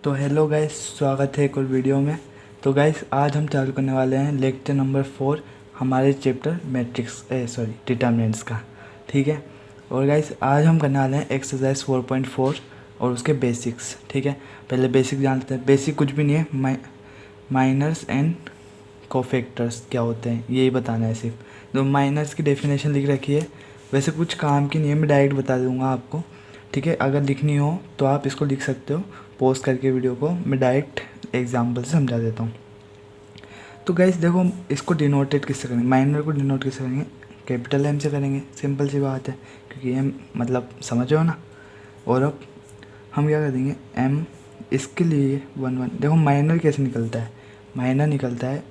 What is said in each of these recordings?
तो hello guys, स्वागत है एक और वीडियो में। तो गाइस आज हम चालू करने वाले हैं लेक्चर नंबर 4 हमारे चैप्टर मैट्रिक्स डिटर्मिनेंट्स का। ठीक है। और गाइस आज हम करने वाले हैं एक्सरसाइज 4.4 और उसके बेसिक्स। ठीक है। पहले बेसिक जान लेते हैं। बेसिक कुछ भी नहीं है, माइनर्स एंड कोफैक्टर्स क्या होते हैं यही बताना है सिर्फ। तो माइनर्स की डेफिनेशन लिख रखी है, वैसे कुछ काम की नहीं है, मैं डायरेक्ट बता दूंगा आपको। ठीक है। अगर लिखनी हो तो आप इसको लिख सकते हो, पॉज करके वीडियो को मैं डायरेक्ट एग्जांपल से समझा देता हूँ। तो गाइस देखो, इसको डिनोटेड किससे करेंगे, माइनर को डिनोट किससे करेंगे, कैपिटल एम से करेंगे। सिंपल सी बात है, क्योंकि एम मतलब समझो ना। और अब हम क्या कर देंगे, एम इसके लिए 1 1। देखो माइनर कैसे निकलता है, माइनर निकलता है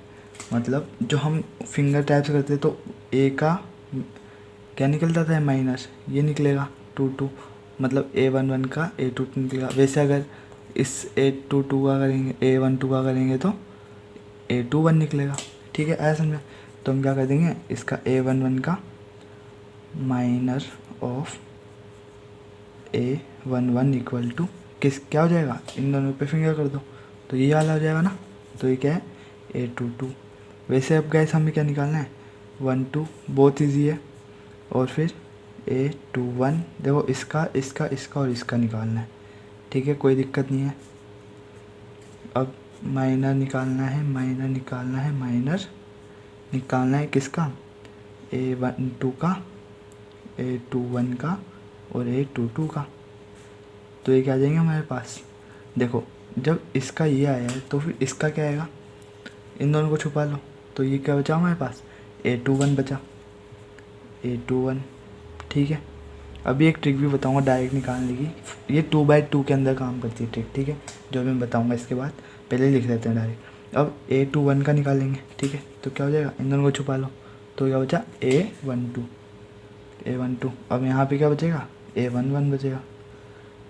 मतलब जो हम फिंगर टाइप से करते हैं, तो ए का क्या निकलता था माइनर, ये निकलेगा 2 2, मतलब A11 का A22 निकलेगा। वैसे अगर इस A22 का करेंगे, A12 का करेंगे तो A21 निकलेगा। ठीक है, ऐसा समझा। तो हम क्या कर देंगे, इसका A11 का minor of A11 equal to किस क्या हो जाएगा, इन दोनों पे फिंगर कर दो तो ये वाला हो जाएगा ना। तो ये क्या है, A22। वैसे अब गैस हमें क्या निकालना है, 1 2, बहुत ईजी है। और फिर A21, देखो इसका इसका इसका और इसका निकालना है। ठीक है, कोई दिक्कत नहीं है। अब माइनर निकालना है, माइनर निकालना है, माइनर निकालना है किसका, A12 का, A21 का और A22 का। तो ये क्या आ जाएंगे हमारे पास। देखो जब इसका ये आया है तो फिर इसका क्या आएगा, इन दोनों को छुपा लो तो ये क्या बचा हमारे पास, A21 बचा, A21। ठीक है। अभी एक ट्रिक भी बताऊंगा डायरेक्ट निकालने की, ये 2/2 के अंदर काम करती है ट्रिक। ठीक है, जो मैं बताऊंगा इसके बाद, पहले लिख लेते हैं डायरेक्ट। अब A21 का निकालेंगे। ठीक है, तो क्या हो जाएगा, इन दोनों को छुपा लो तो क्या बचा, A12, A12। अब यहाँ पे क्या बचेगा, A11 बचेगा।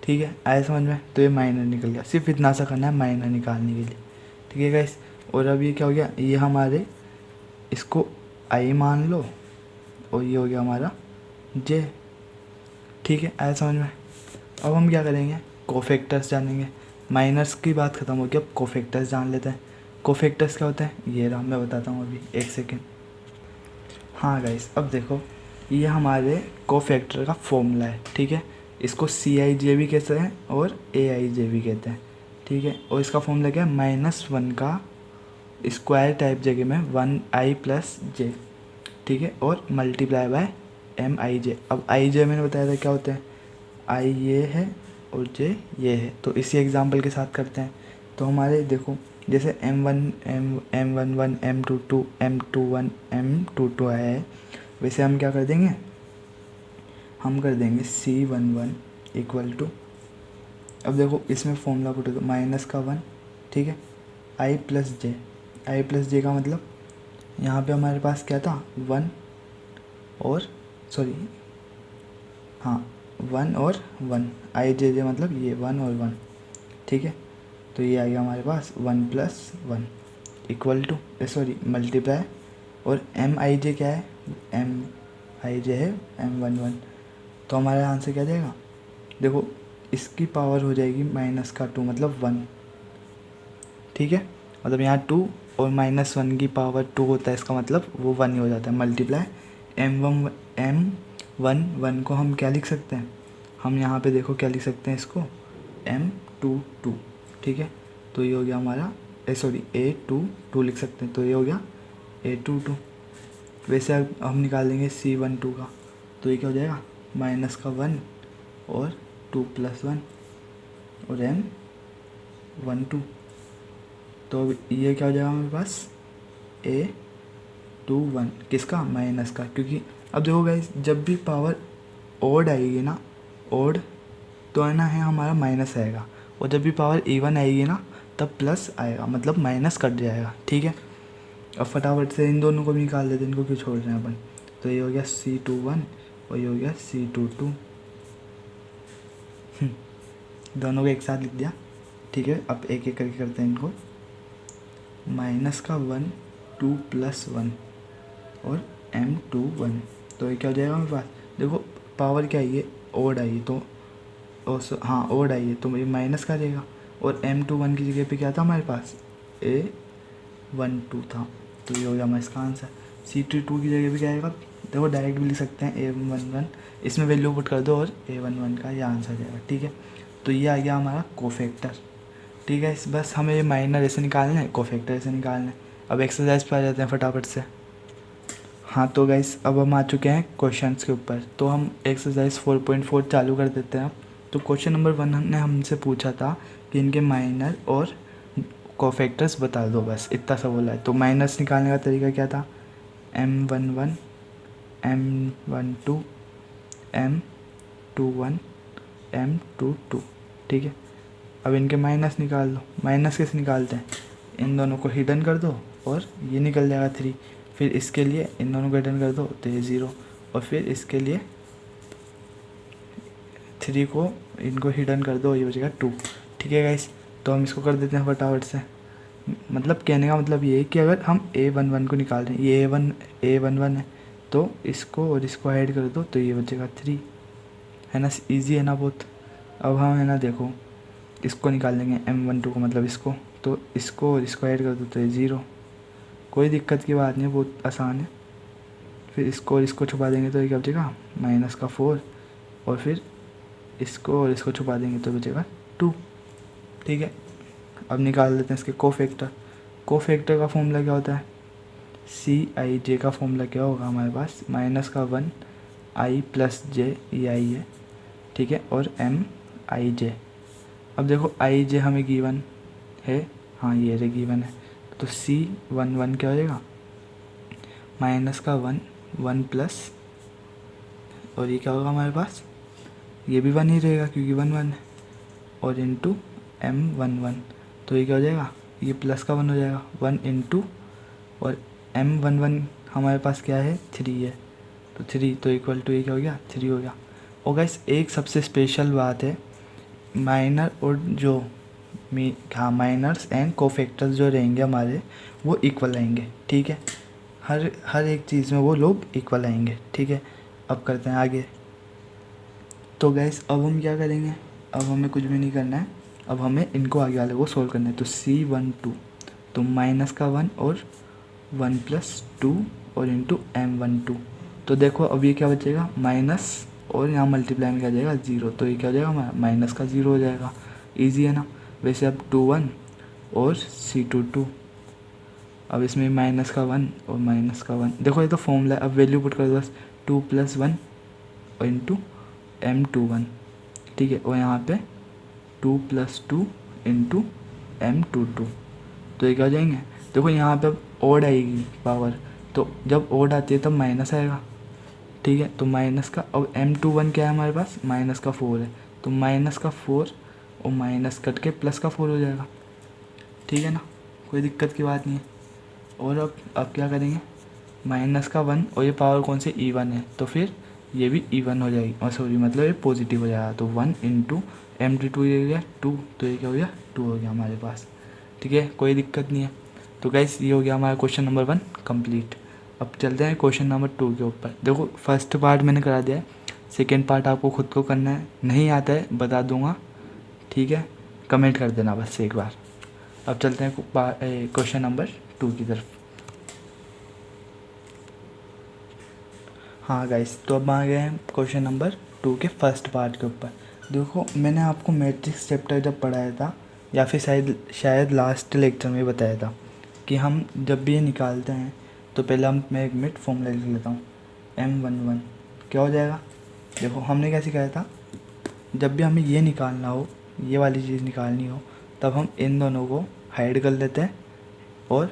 ठीक है, आए समझ में। तो ये माइनर निकल गया, सिर्फ इतना सा करना है माइनर निकालने के लिए। ठीक है गाइस। और अब ये क्या हो गया, ये हमारे इसको आई मान लो और ये हो गया हमारा जे। ठीक है, आया समझ में। अब हम क्या करेंगे, कोफैक्टर्स जानेंगे। माइनर्स की बात खत्म हो गई, अब कोफैक्टर्स जान लेते हैं। कोफैक्टर्स क्या होते हैं, ये रहा, मैं बताता हूँ अभी, एक सेकेंड। हाँ गाइस, अब देखो ये हमारे कोफैक्टर का फॉर्मूला है। ठीक है, इसको CIJ भी कहते हैं और AIJ भी कहते हैं। ठीक है, और इसका फॉर्मूला क्या है, -1 का स्क्वायर टाइप जगह में 1i + j। ठीक है, और मल्टीप्लाई बाय MIJ। अब IJ मैंने बताया था क्या होते हैं, I ये है और J ये है। तो इसी एग्जांपल के साथ करते हैं। तो हमारे देखो जैसे M1 M11 M22 M21 M22 आया है, वैसे हम क्या कर देंगे, हम कर देंगे C11 इक्वल टू, अब देखो इसमें फॉर्मूला पुट दो, -1। ठीक है, I + J का मतलब यहाँ पे हमारे पास क्या था, 1 और सॉरी हाँ 1 और 1, IJJ मतलब ये 1 और 1। ठीक है, तो ये आ गया हमारे पास 1 + 1 इक्वल टू मल्टीप्लाई, और MIJ क्या है, MIJ है M11। तो हमारा आंसर क्या जाएगा, देखो इसकी पावर हो जाएगी -2 मतलब 1। ठीक है, मतलब यहाँ 2 और -1 की पावर 2 होता है, इसका मतलब वो 1 ही हो जाता है। मल्टीप्लाई M11 को हम क्या लिख सकते हैं, हम यहाँ पे देखो क्या लिख सकते हैं इसको, M22। ठीक है, तो ये हो गया हमारा A22 लिख सकते हैं, तो ये हो गया A22। वैसे अब हम निकाल लेंगे C12 का, तो ये क्या हो जाएगा, -1 और 2 + 1 और M12। तो ये क्या हो जाएगा हमारे पास, A21 किसका, माइनस का। क्योंकि अब देखो गाइस, जब भी पावर ओड आएगी ना, ओड तो है ना, है हमारा माइनस आएगा, और जब भी पावर इवन आएगी ना तब प्लस आएगा, मतलब माइनस कट जाएगा। ठीक है, अब फटाफट से इन दोनों को भी निकाल देते हैं, इनको क्यों छोड़ रहे हैं अपन। तो ये हो गया C21 और ये हो गया C22, दोनों को एक साथ लिख दिया। ठीक है, अब एक एक करके करते हैं इनको, -1 2 + 1 और M21। तो ये क्या हो जाएगा मेरे पास, देखो पावर क्या आई है, ओड आई है, तो हाँ ओड आई है, तो ये माइनस का रहेगा, और M21 की जगह पे क्या था हमारे पास, A12 था, तो ये हो गया हमारा इसका आंसर। C22 की जगह पे क्या आएगा, देखो डायरेक्ट भी लिख सकते हैं A11, इसमें वैल्यू पुट कर दो और A11 का ये आंसर जाएगा, ठीक है। तो ये आ गया हमारा कोफैक्टर, ठीक है। इस बस हमें ये माइनर ऐसे निकालना है, कोफैक्टर ऐसे निकालना है। अब एक्सरसाइज पे आ जाते हैं फटाफट से। हाँ तो गाइस अब हम आ चुके हैं क्वेश्चंस के ऊपर, तो हम एक्सरसाइज 4.4 चालू कर देते हैं। तो क्वेश्चन नंबर 1 ने हमसे पूछा था कि इनके माइनर और कोफैक्टर्स बता दो, बस इतना सा बोला है। तो माइनर्स निकालने का तरीका क्या था, M11 M12 M21 M22, ठीक है। अब इनके माइनस निकाल दो। माइनस कैसे निकालते हैं, इन दोनों को हिडन कर दो और ये निकल जाएगा 3। फिर इसके लिए इन दोनों को हिडन कर दो तो ये 0, और फिर इसके लिए 3 को इनको हिडन कर दो, ये बचेगा 2, ठीक है गाइस। तो हम इसको कर देते हैं फटाफट से। मतलब कहने का मतलब ये है कि अगर हम A11 को निकाल रहे हैं, ये A11 है, तो इसको और इसको ऐड कर दो तो ये बचेगा 3, है ना, ईजी है ना बहुत। अब हम है ना देखो इसको निकाल लेंगे M12 को, मतलब इसको, तो इसको और इसको ऐड कर दो तो ये 0, कोई दिक्कत की बात नहीं है, बहुत आसान है। फिर इसको और इसको छुपा देंगे तो ये क्या बचेगा, -4, और फिर इसको और इसको छुपा देंगे तो बचेगा 2, ठीक है। अब निकाल लेते हैं इसके कोफैक्टर। कोफैक्टर का फॉर्मूला क्या होता है, CIJ का फॉर्मूला क्या होगा हमारे पास, -1 I + J, ये I है, ठीक है, और MIJ। अब देखो IJ हमें गिवन है, हाँ ये रे गिवन है, तो C11 क्या हो जाएगा, -1 1 प्लस, और ये क्या होगा हमारे पास, ये भी 1 ही रहेगा क्योंकि 1 1 है, और इंटू M11, तो ये क्या हो जाएगा, ये प्लस का 1 हो जाएगा, 1 इंटू, और M11 हमारे पास क्या है, 3 है, तो 3, तो इक्वल टू ये क्या हो गया, 3 हो गया। और गाइस एक सबसे स्पेशल बात है, माइनर और जो हाँ माइनर्स एंड कोफैक्टर्स जो रहेंगे हमारे वो इक्वल आएंगे, ठीक है। हर एक चीज़ में वो लोग इक्वल आएंगे, ठीक है। अब करते हैं आगे। तो गैस अब हम क्या करेंगे, अब हमें कुछ भी नहीं करना है, अब हमें इनको आगे वाले को सोल्व करना है। तो C12 तो -1 और 1 + 2 और इंटू M12, तो देखो अब ये क्या बचेगा, माइनस और यहाँ मल्टीप्लाई में क्या जाएगा 0, तो ये क्या हो जाएगा हमारा माइनस का 0 हो जाएगा, ईजी है ना। वैसे अब 21 और C22, अब इसमें -1 और -1, देखो ये तो फॉर्मूला है, अब वैल्यू पुट कर दो बस, 2 + 1 और इंटू M21, ठीक है, और यहाँ पे 2 + 2 इंटू M22, तो ये क्या हो जाएंगे, देखो यहाँ पे अब ओड आएगी पावर, तो जब ओड आती है तब माइनस आएगा, ठीक है। तो माइनस का, अब M21 क्या है हमारे पास, -4 है, तो -4 और माइनस कट के +4 हो जाएगा, ठीक है ना, कोई दिक्कत की बात नहीं है। और अब क्या करेंगे, -1 और ये पावर कौन से E1 है, तो फिर ये भी E1 हो जाएगी, और सॉरी मतलब ये पॉजिटिव हो जाएगा, तो 1 इंटू M22 ये हो गया 2, तो ये क्या हो गया 2 हो गया हमारे पास, ठीक है, कोई दिक्कत नहीं है। तो गाइस ये हो गया हमारा क्वेश्चन नंबर 1 कंप्लीट। अब चलते हैं क्वेश्चन नंबर 2 के ऊपर। देखो फर्स्ट पार्ट मैंने करा दिया है, सेकेंड पार्ट आपको खुद को करना है, नहीं आता है बता दूंगा, ठीक है, कमेंट कर देना बस एक बार। अब चलते हैं क्वेश्चन नंबर 2 की तरफ। हाँ गाइस तो अब आ गए हैं क्वेश्चन नंबर 2 के फर्स्ट पार्ट के ऊपर। देखो मैंने आपको मैट्रिक्स चैप्टर जब पढ़ाया था, या फिर शायद लास्ट लेक्चर में बताया था कि हम जब भी ये निकालते हैं तो पहले मैं 1 मिनट फॉर्मूला लिख लेता हूँ। M11 क्या हो जाएगा, देखो हमने क्या सिखाया था, जब भी हमें ये निकालना हो, ये वाली चीज़ निकालनी हो, तब हम इन दोनों को हाइड कर लेते हैं और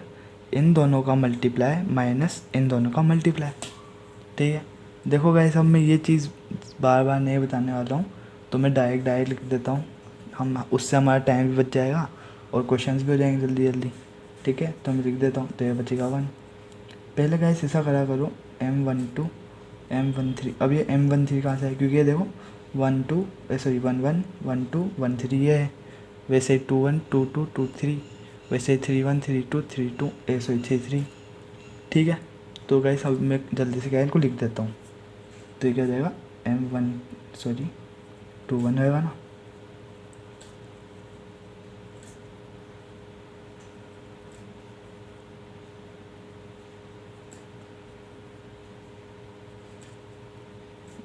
इन दोनों का मल्टीप्लाई माइनस इन दोनों का मल्टीप्लाई, ठीक है। देखो गाइस अब मैं ये चीज़ बार बार नहीं बताने वाला हूँ, तो मैं डायरेक्ट लिख देता हूँ, हम उससे हमारा टाइम भी बच जाएगा और क्वेश्चंस भी हो जाएंगे जल्दी जल्दी, ठीक है। तो मैं लिख देता हूँ, तो ये बचेगा 1। पहले गाइस ऐसा करा करो, M12 M13, अब ये M13 कहाँ से है, क्योंकि ये देखो 1 2 1 1 2 1 3 ये है, वैसे 2 1 2 2 2 3, वैसे 3 1 3 2 3 2 3 3, ठीक है। तो गाइस अब मैं जल्दी से क्या इनको लिख देता हूँ, तो ये क्या हो जाएगा M1 2 1 होएगा ना,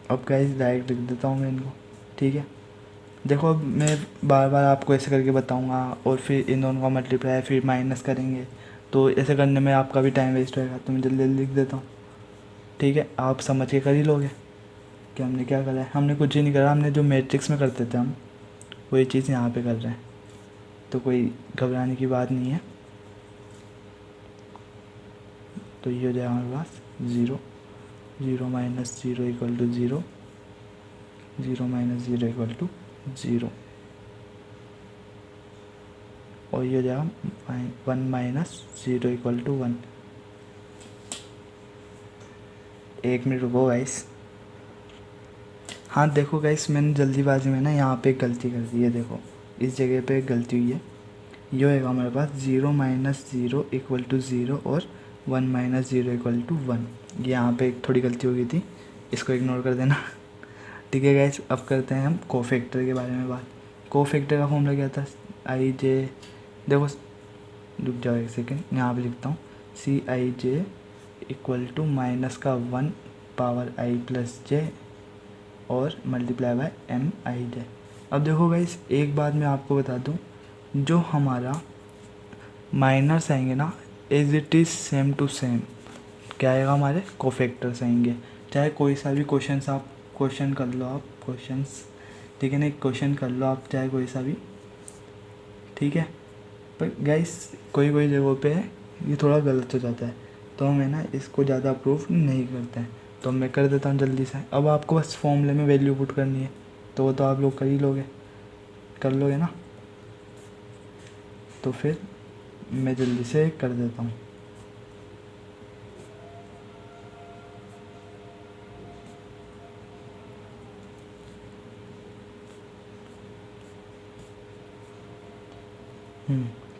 अब गाइस डायरेक्ट लिख देता हूँ मैं इनको, ठीक है। देखो अब मैं बार बार आपको ऐसे करके बताऊँगा और फिर इन दोनों का मल्टीप्लाई फिर माइनस करेंगे, तो ऐसे करने में आपका भी टाइम वेस्ट होएगा, तो मैं जल्दी जल्दी लिख देता हूँ, ठीक है। आप समझ के कर ही लोगे कि हमने क्या करा है। हमने कुछ ही नहीं करा, हमने जो मैट्रिक्स में करते थे हम वही चीज़ यहाँ पे कर रहे हैं, तो कोई घबराने की बात नहीं है। तो ये हो जाएगा हमारे पास 0, 0 minus 0 equal to 0, 0 minus 0 equal to 0, और ये हो जाएगा 1 माइनस 0 इक्वल टू 1। 1 मिनट रुको गाइस। हाँ देखो गाइस, मैंने जल्दीबाजी में ना यहाँ पे एक गलती कर दी है, देखो इस जगह पे एक गलती हुई है। ये होएगा हमारे पास 0 माइनस 0 इक्वल टू 0 और 1 माइनस 0 इक्वल टू 1। ये यहाँ पे एक थोड़ी गलती हो गई थी, इसको इग्नोर कर देना, ठीक है गाइस। अब करते हैं हम कोफैक्टर के बारे में बात। कोफैक्टर का फॉर्मूला क्या था, आई जे, देखो रुक जाओ एक सेकेंड, यहाँ पे लिखता हूँ CIJ इक्वल टू माइनस का 1 पावर I प्लस जे और मल्टीप्लाई बाय MIJ। अब देखो गाइस, एक बात मैं आपको बता दूं, जो हमारा माइनर्स आएंगे ना, as it is same to same क्या आएगा, हमारे कोफैक्टर्स आएंगे। चाहे कोई सा भी क्वेश्चन कर लो आप, क्वेश्चंस, ठीक है ना, एक क्वेश्चन कर लो आप चाहे कोई सा भी, ठीक है। पर गाइस कोई कोई जगहों पे ये थोड़ा गलत हो जाता है, तो हमें ना इसको ज़्यादा अप्रूव नहीं करते हैं, तो मैं कर देता हूँ जल्दी से। अब आपको बस फॉर्मूले में वैल्यू पुट करनी है, तो वो तो आप लोग कर ही लोगे, कर लोगे ना, तो फिर मैं जल्दी से कर देता हूँ।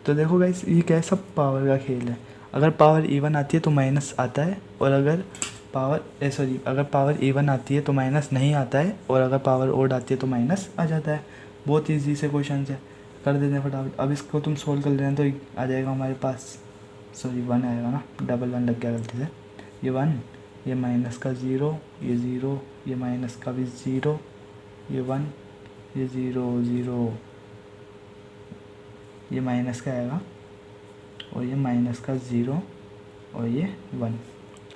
तो देखो गाइस, ये क्या है, सब पावर का खेल है। अगर पावर इवन आती है तो माइनस आता है, और अगर अगर पावर इवन आती है तो माइनस नहीं आता है, और अगर पावर ओड आती है तो माइनस आ जाता है। बहुत ईजी से क्वेश्चन है, कर देते हैं फटाफट। अब इसको तुम सोल्व कर लेना तो आ जाएगा हमारे पास, 1 आएगा ना, डबल 1 लग गया गलती से। ये 1, ये माइनस का 0, ये 0, ये माइनस का भी 0, ये 1, ये 0 0, ये माइनस का आएगा, और ये माइनस का 0, और ये 1,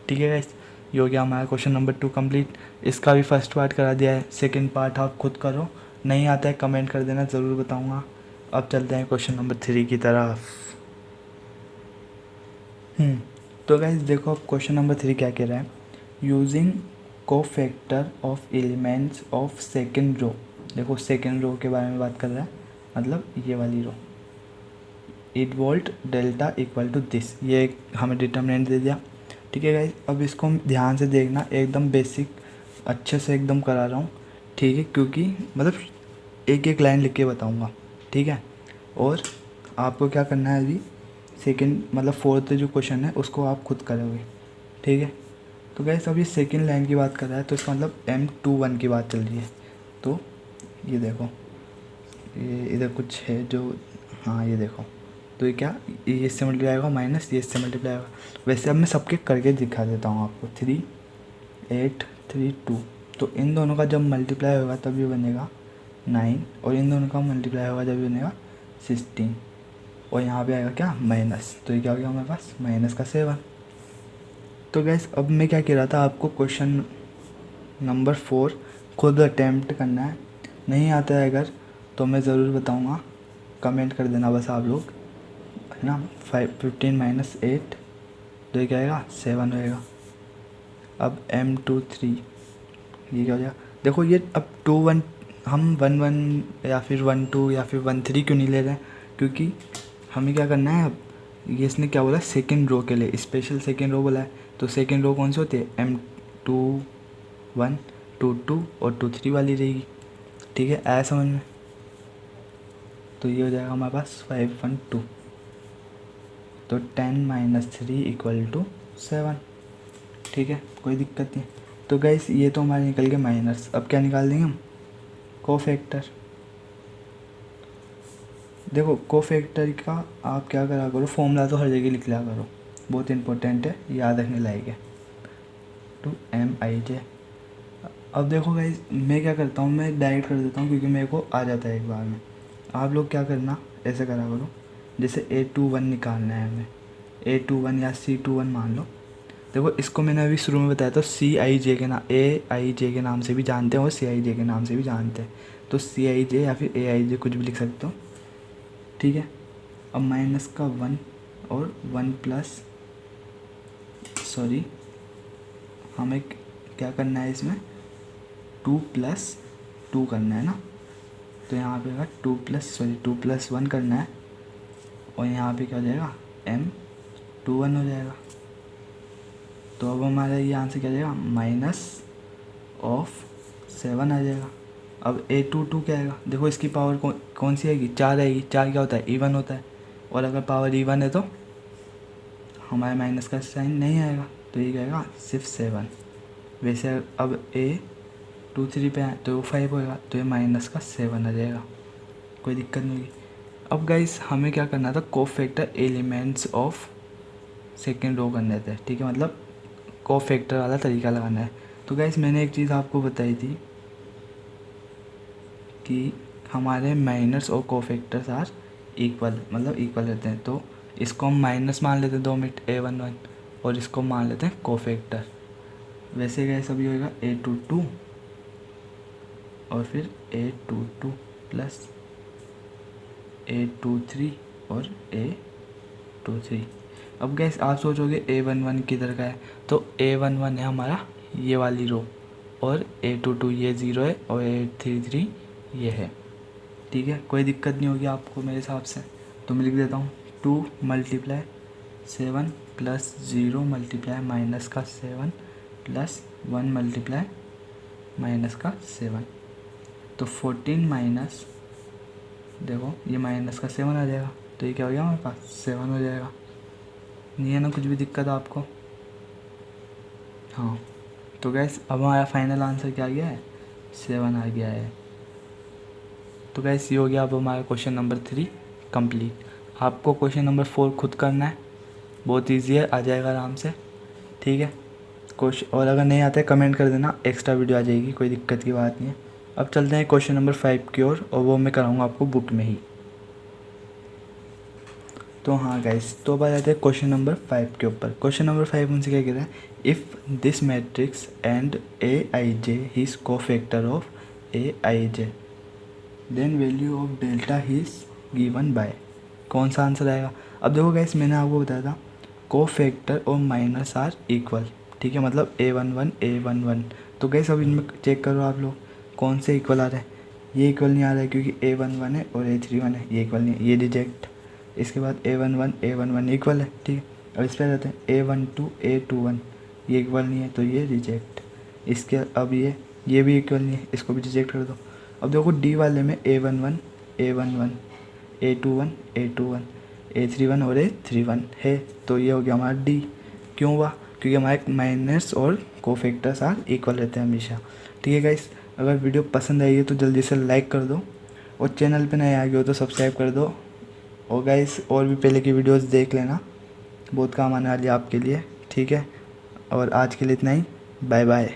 ठीक है गाइस। ये हो गया हमारा क्वेश्चन नंबर 2 कंप्लीट। इसका भी फर्स्ट पार्ट करा दिया है, सेकंड पार्ट आप खुद करो, नहीं आता है कमेंट कर देना, ज़रूर बताऊंगा। अब चलते हैं क्वेश्चन नंबर 3 की तरफ। तो गाइस देखो, अब क्वेश्चन नंबर 3 क्या कह रहा है, using cofactor of elements of second row. देखो सेकेंड रो के बारे में बात कर रहा है, मतलब ये वाली row. 8 volt delta equal to this, ये हमें डिटर्मिनेंट दे दिया, ठीक है गाइस। अब इसको ध्यान से देखना, एकदम बेसिक अच्छे से एकदम करा रहा हूँ, ठीक है, क्योंकि मतलब एक एक लाइन लिख के बताऊँगा, ठीक है। और आपको क्या करना है, अभी सेकंड मतलब फोर्थ जो क्वेश्चन है उसको आप खुद करोगे, ठीक है। तो गाइस अभी सेकंड लाइन की बात कर रहा है, तो इसका मतलब M21 की बात चल रही है। तो ये देखो, ये इधर कुछ है जो, हाँ ये देखो, तो ये क्या, ये इससे मल्टीप्लाई होगा माइनस ये इससे मल्टीप्लाई होगा। वैसे अब मैं सबके करके दिखा देता हूँ आपको, 3 8 3 2। तो इन दोनों का जब मल्टीप्लाई होगा तब ये बनेगा 9, और इन दोनों का मल्टीप्लाई होगा जब ये बनेगा 16, और यहाँ पे आएगा क्या, माइनस, तो ये क्या हो गया हमारे पास, माइनस का 7। तो गैस अब मैं क्या कह रहा था, आपको क्वेश्चन नंबर 4 खुद अटैम्प्ट करना है, नहीं आता है अगर तो मैं ज़रूर बताऊँगा, कमेंट कर देना बस आप लोग, है ना। 15 माइनस 8, तो ये क्या आएगा, 7 होएगा। अब M23 ये क्या हो जाएगा, देखो ये अब 2 1 हम 1 1 या फिर 1 2 या फिर 1 3 क्यों नहीं ले रहे हैं, क्योंकि हमें क्या करना है, अब ये इसने क्या बोला, सेकेंड रो के लिए स्पेशल सेकेंड रो बोला है, तो सेकेंड रो कौन सी होती है, M21 2 2 और 2 3 वाली रहेगी, ठीक है, आया समझ में। तो ये हो जाएगा हमारे पास 5 1 2, तो 10 माइनस 3 इक्वल टू 7, ठीक है, कोई दिक्कत नहीं। तो गाइस ये तो हमारे निकल गए माइनस, अब क्या निकाल देंगे हम, कोफैक्टर। देखो कोफैक्टर का आप क्या करा करो, फॉर्मूला तो हर जगह लिख लिया करो, बहुत इंपॉर्टेंट है, याद रखने लायक है। तो MIJ अब देखो गाइस, मैं क्या करता हूँ, मैं डायरेक्ट कर देता हूँ क्योंकि मेरे को आ जाता है एक बार में। आप लोग क्या करना, ऐसे करा करो, जैसे A21 निकालना है हमें, A21 या C21 मान लो। देखो इसको मैंने अभी शुरू में बताया था, CIJ के नाम, AIJ के नाम से भी जानते हैं और CIJ के नाम से भी जानते हैं। तो CIJ या फिर AIJ कुछ भी लिख सकते हो, ठीक है। अब माइनस का 1 और 1 प्लस, सॉरी हमें क्या करना है इसमें, 2+2 करना है ना। तो यहाँ पे होगा 2+1 करना है, और यहाँ पे क्या हो जाएगा, M21 हो जाएगा। तो अब हमारा ये आंसर क्या आ जाएगा, -7 आ जाएगा। अब A22 क्या आएगा, देखो इसकी पावर कौन सी आएगी, 4 आएगी। 4 क्या होता है, इवन होता है, और अगर पावर इवन है तो हमारे माइनस का साइन नहीं आएगा, तो ये क्या आएगा, सिर्फ 7। वैसे अब A23 पे आए तो 5 होएगा, तो ये -7 आ जाएगा, कोई दिक्कत नहीं होगी। अब गाइस हमें क्या करना था, cofactor elements of second row करने थे, ठीक है, मतलब कोफैक्टर वाला तरीका लगाना है। तो गाइस मैंने एक चीज़ आपको बताई थी कि हमारे माइनस और कोफैक्टर्स आर इक्वल, मतलब इक्वल रहते हैं। तो इसको हम माइनस मान लेते हैं 2 मिनट A11, और इसको मान लेते हैं कोफैक्टर। वैसे गाइस अभी होएगा A22 और फिर A22 प्लस A23 और A23। अब गैस आप सोचोगे A11 किधर का है, तो A11 है हमारा ये वाली रो, और A22 ये 0 है, और A33 ये है, ठीक है। कोई दिक्कत नहीं होगी आपको मेरे हिसाब से, तो मैं लिख देता हूँ 2 × 7 प्लस 0 मल्टीप्लाई माइनस का 7 प्लस 1 मल्टीप्लाई माइनस का 7। तो 14 माइनस, देखो ये माइनस का 7 आ जाएगा, तो ये क्या हो गया हमारे पास, 7 हो जाएगा। नहीं है ना कुछ भी दिक्कत आपको, हाँ। तो गैस अब हमारा फाइनल आंसर क्या आ गया है, 7 आ गया है। तो गैस ये हो गया अब हमारा क्वेश्चन नंबर 3 कंप्लीट। आपको क्वेश्चन नंबर 4 खुद करना है, बहुत इजी है, आ जाएगा आराम से, ठीक है। क्वेश्चन, और अगर नहीं आता है कमेंट कर देना, एक्स्ट्रा वीडियो आ जाएगी, कोई दिक्कत की बात नहीं है। अब चलते हैं क्वेश्चन नंबर 5 की ओर, और वो मैं कराऊंगा आपको बुक में ही। तो हाँ गाइस, तो अब आ जाते हैं क्वेश्चन नंबर 5 के ऊपर। क्वेश्चन नंबर 5 उनसे क्या कहता है, if this matrix and AIJ is cofactor of AIJ then value of delta is given by, कौन सा आंसर आएगा। अब देखो गाइस मैंने आपको बताया था कोफैक्टर और माइनस आर इक्वल, ठीक है, मतलब A11 तो गाइस अब इनमें चेक करो आप लोग कौन से इक्वल आ रहा है। ये इक्वल नहीं आ रहा है क्योंकि A11 है और A31 है, ये इक्वल नहीं है, ये रिजेक्ट। इसके बाद A11 इक्वल है, ठीक है। अब इस पर जाते हैं A12 A21, ये इक्वल नहीं है तो ये रिजेक्ट। इसके अब ये भी इक्वल नहीं है, इसको भी रिजेक्ट कर दो। अब देखो डी वाले में A11 A21 A31 और A31 है, तो ये हो गया हमारा डी। क्यों हुआ, क्योंकि हमारे माइनस और कोफैक्टर्स आर इक्वल रहते हैं हमेशा, ठीक है गाइस। अगर वीडियो पसंद आई है तो जल्दी से लाइक कर दो, और चैनल पे नए आ गए हो तो सब्सक्राइब कर दो। और गाइस और भी पहले की वीडियोस देख लेना, बहुत काम आने वाली है आपके लिए, ठीक है। और आज के लिए इतना ही, बाय बाय।